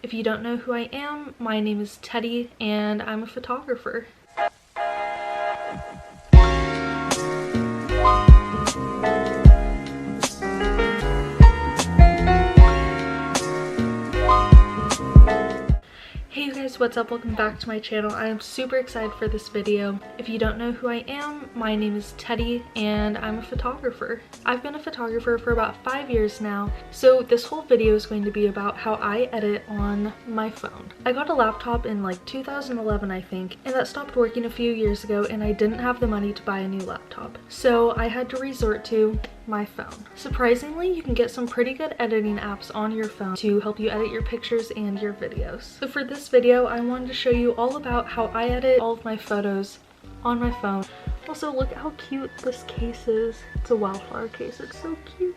If you don't know who I am, my name is Teddie and I'm a photographer. Hey you guys, what's up? Welcome back to my channel. I am super excited for this video. If you don't know who I am, my name is Teddie and I'm a photographer. I've been a photographer for about 5 years now, so this whole video is going to be about how I edit on my phone. I got a laptop in like 2011 I think, and that stopped working a few years ago and I didn't have the money to buy a new laptop. So I had to resort to my phone. Surprisingly, you can get some pretty good editing apps on your phone to help you edit your pictures and your videos. So for this video, I wanted to show you all about how I edit all of my photos on my phone. Also, look at how cute this case is. It's a wildflower case. It's so cute.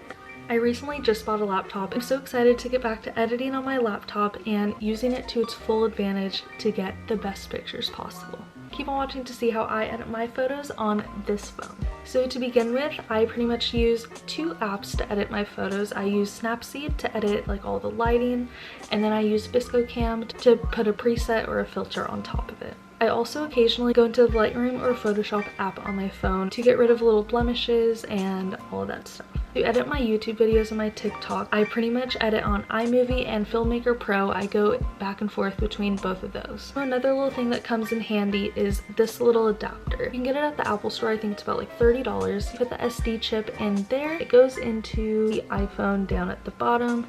I recently just bought a laptop. I'm so excited to get back to editing on my laptop and using it to its full advantage to get the best pictures possible. Keep on watching to see how I edit my photos on this phone. So to begin with, I pretty much use two apps to edit my photos. I use Snapseed to edit like all the lighting, and then I use Vsco to put a preset or a filter on top of it. I also occasionally go into the Lightroom or Photoshop app on my phone to get rid of little blemishes and all of that stuff. To edit my YouTube videos and my TikTok, I pretty much edit on iMovie and Filmmaker Pro. I go back and forth between both of those. Another little thing that comes in handy is this little adapter. You can get it at the Apple store. I think it's about like $30. You put the SD chip in there. It goes into the iPhone down at the bottom,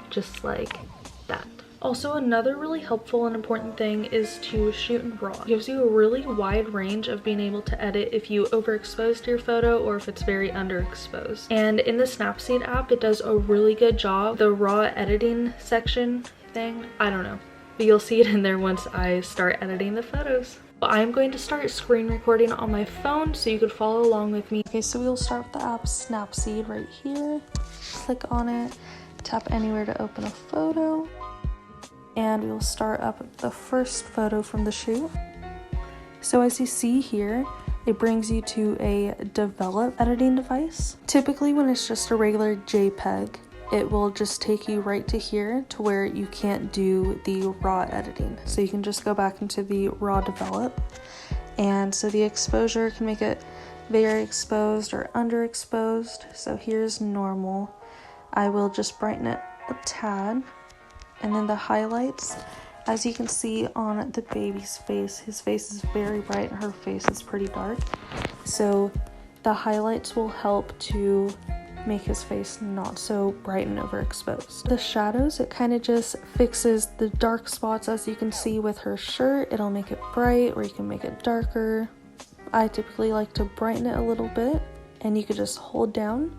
just like that. Also, another really helpful and important thing is to shoot in RAW. It gives you a really wide range of being able to edit if you overexposed your photo or if it's very underexposed. And in the Snapseed app, it does a really good job. The RAW editing section thing, I don't know, but you'll see it in there once I start editing the photos. I'm going to start screen recording on my phone so you could follow along with me. Okay, so we'll start with the app Snapseed right here. Click on it, tap anywhere to open a photo. And we'll start up the first photo from the shoot. So as you see here, it brings you to a develop editing device. Typically when it's just a regular JPEG, it will just take you right to here to where you can't do the raw editing. So you can just go back into the raw develop. And so the exposure can make it very exposed or underexposed. So here's normal. I will just brighten it a tad. And then the highlights, as you can see on the baby's face, his face is very bright and her face is pretty dark. So the highlights will help to make his face not so bright and overexposed. The shadows, it kind of just fixes the dark spots. As you can see with her shirt, it'll make it bright or you can make it darker. I typically like to brighten it a little bit, and you could just hold down,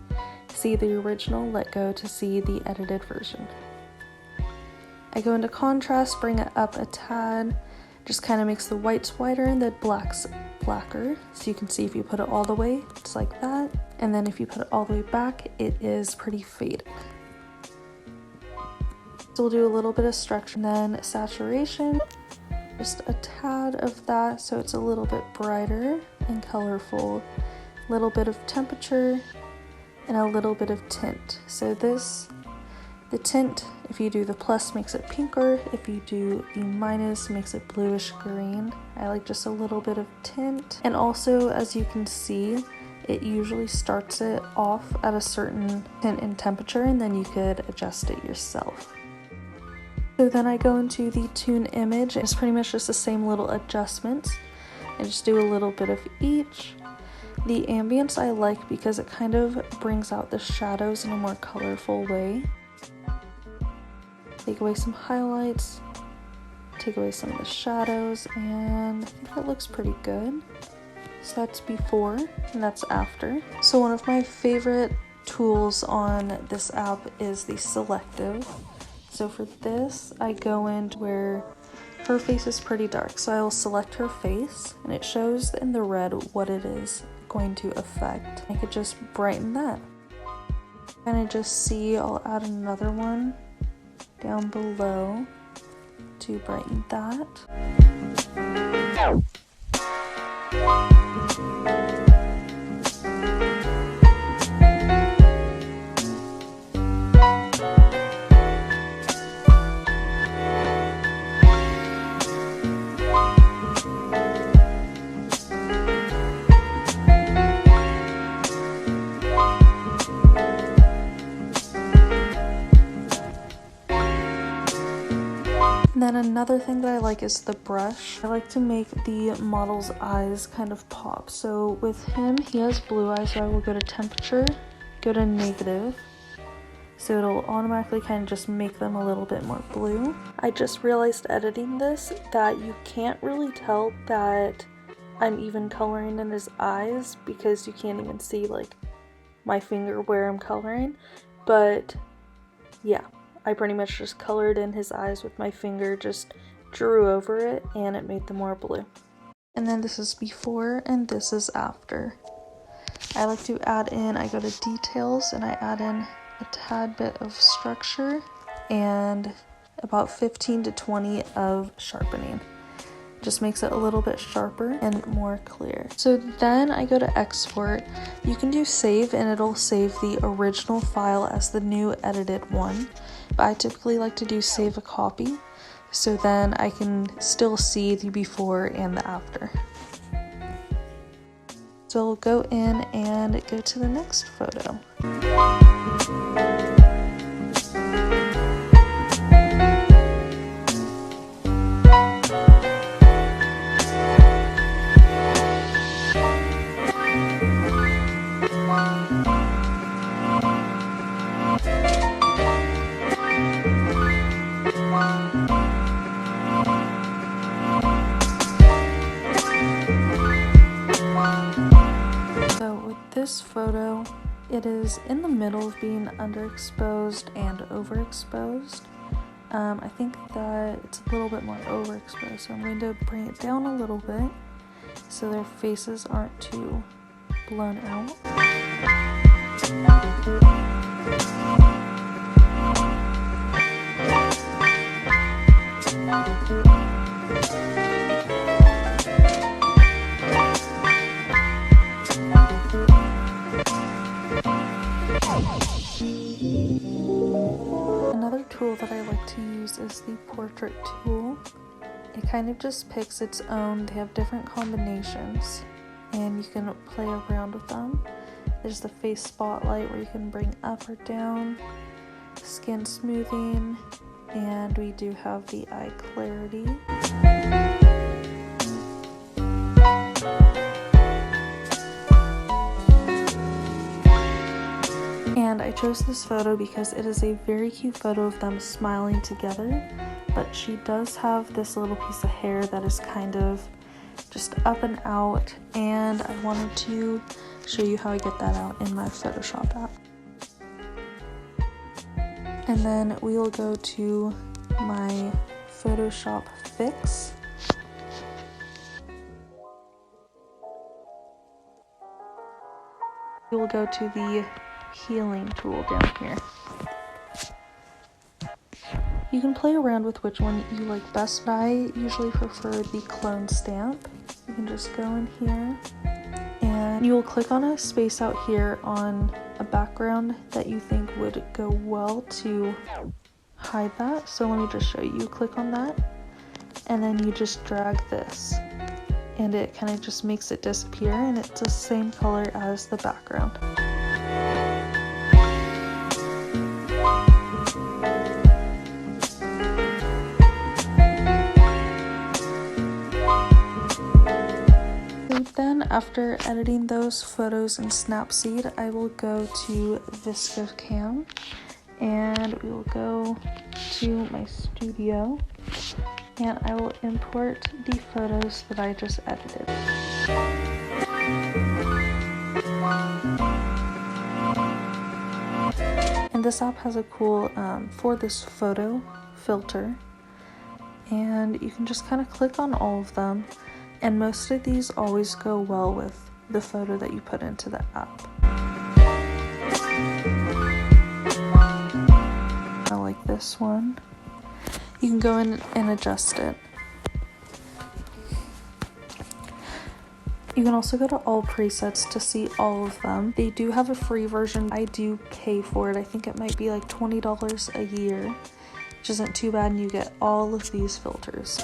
see the original, let go to see the edited version. I go into contrast, bring it up a tad, just kind of makes the whites whiter and the blacks blacker. So you can see if you put it all the way, it's like that. And then if you put it all the way back, it is pretty faded. So we'll do a little bit of structure, and then saturation, just a tad of that so it's a little bit brighter and colorful. A little bit of temperature and a little bit of tint. So the tint, if you do the plus, makes it pinker. If you do the minus, makes it bluish green. I like just a little bit of tint. And also, as you can see, it usually starts it off at a certain tint and temperature, and then you could adjust it yourself. So then I go into the tune image. It's pretty much just the same little adjustments. I just do a little bit of each. The ambience I like because it kind of brings out the shadows in a more colorful way. Take away some highlights, take away some of the shadows, and I think that looks pretty good. So that's before and that's after. So one of my favorite tools on this app is the selective. So for this, I go in where her face is pretty dark. So I will select her face and it shows in the red what it is going to affect. I could just brighten that. And I just see I'll add another one down below to brighten that. And then another thing that I like is the brush. I like to make the model's eyes kind of pop. So with him, he has blue eyes, so I will go to temperature, go to negative. So it'll automatically kind of just make them a little bit more blue. I just realized editing this that you can't really tell that I'm even coloring in his eyes because you can't even see like my finger where I'm coloring. But yeah, I pretty much just colored in his eyes with my finger, just drew over it, and it made them more blue. And then this is before and this is after. I like to add in, I go to details and I add in a tad bit of structure and about 15 to 20 of sharpening. Just makes it a little bit sharper and more clear. So then I go to export. You can do save and it'll save the original file as the new edited one, but I typically like to do save a copy, so then I can still see the before and the after. So we'll go in and go to the next photo. This photo, it is in the middle of being underexposed and overexposed. I think that it's a little bit more overexposed, so I'm going to bring it down a little bit so their faces aren't too blown out. Another tool that I like to use is the portrait tool. It kind of just picks its own. They have different combinations and you can play around with them. There's the face spotlight where you can bring up or down, skin smoothing, and we do have the eye clarity. And I chose this photo because it is a very cute photo of them smiling together, but she does have this little piece of hair that is kind of just up and out, and I wanted to show you how I get that out in my Photoshop app. And then we will go to my Photoshop fix. We will go to the healing tool down here. You can play around with which one you like best, but I usually prefer the clone stamp. You can just go in here and you will click on a space out here on a background that you think would go well to hide that. So let me just show you. You click on that and then you just drag this and it kind of just makes it disappear, and it's the same color as the background. Then after editing those photos in Snapseed, I will go to Vsco Cam and we will go to my studio and I will import the photos that I just edited. And this app has a cool for this photo filter, and you can just kind of click on all of them. And most of these always go well with the photo that you put into the app. I like this one. You can go in and adjust it. You can also go to all presets to see all of them. They do have a free version. I do pay for it. I think it might be like $20 a year, which isn't too bad, and you get all of these filters.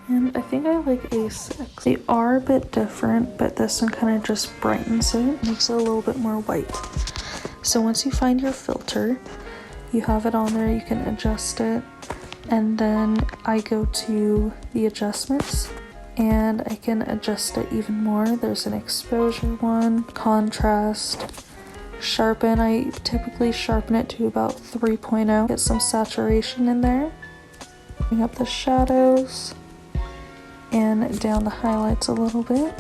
And I think I like A6. They are a bit different, but this one kind of just brightens it, makes it a little bit more white. So once you find your filter, you have it on there, you can adjust it, and then I go to the adjustments and I can adjust it even more. There's an exposure one, contrast, sharpen. I typically sharpen it to about 3.0, get some saturation in there. Bring up the shadows and down the highlights a little bit.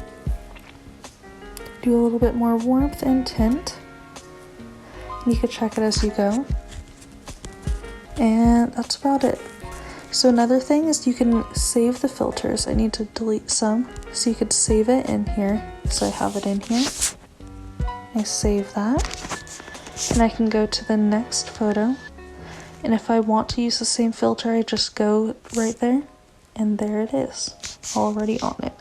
Do a little bit more warmth and tint. You can check it as you go. And that's about it. So another thing is you can save the filters. I need to delete some, so you could save it in here. So I have it in here. I save that. And I can go to the next photo. And if I want to use the same filter, I just go right there. And there it is, already on it.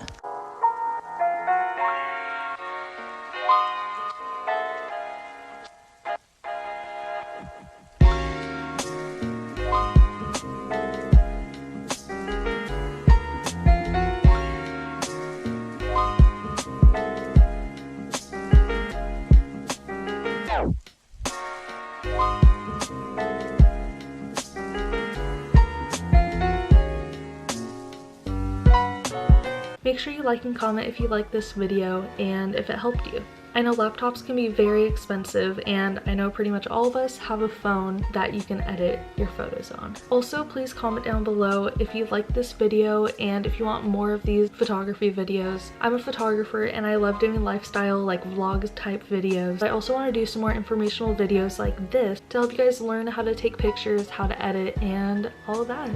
Make sure you like and comment if you like this video and if it helped you. I know laptops can be very expensive, and I know pretty much all of us have a phone that you can edit your photos on. Also, please comment down below if you like this video and if you want more of these photography videos. I'm a photographer and I love doing lifestyle, like vlog type videos. I also want to do some more informational videos like this to help you guys learn how to take pictures, how to edit, and all of that.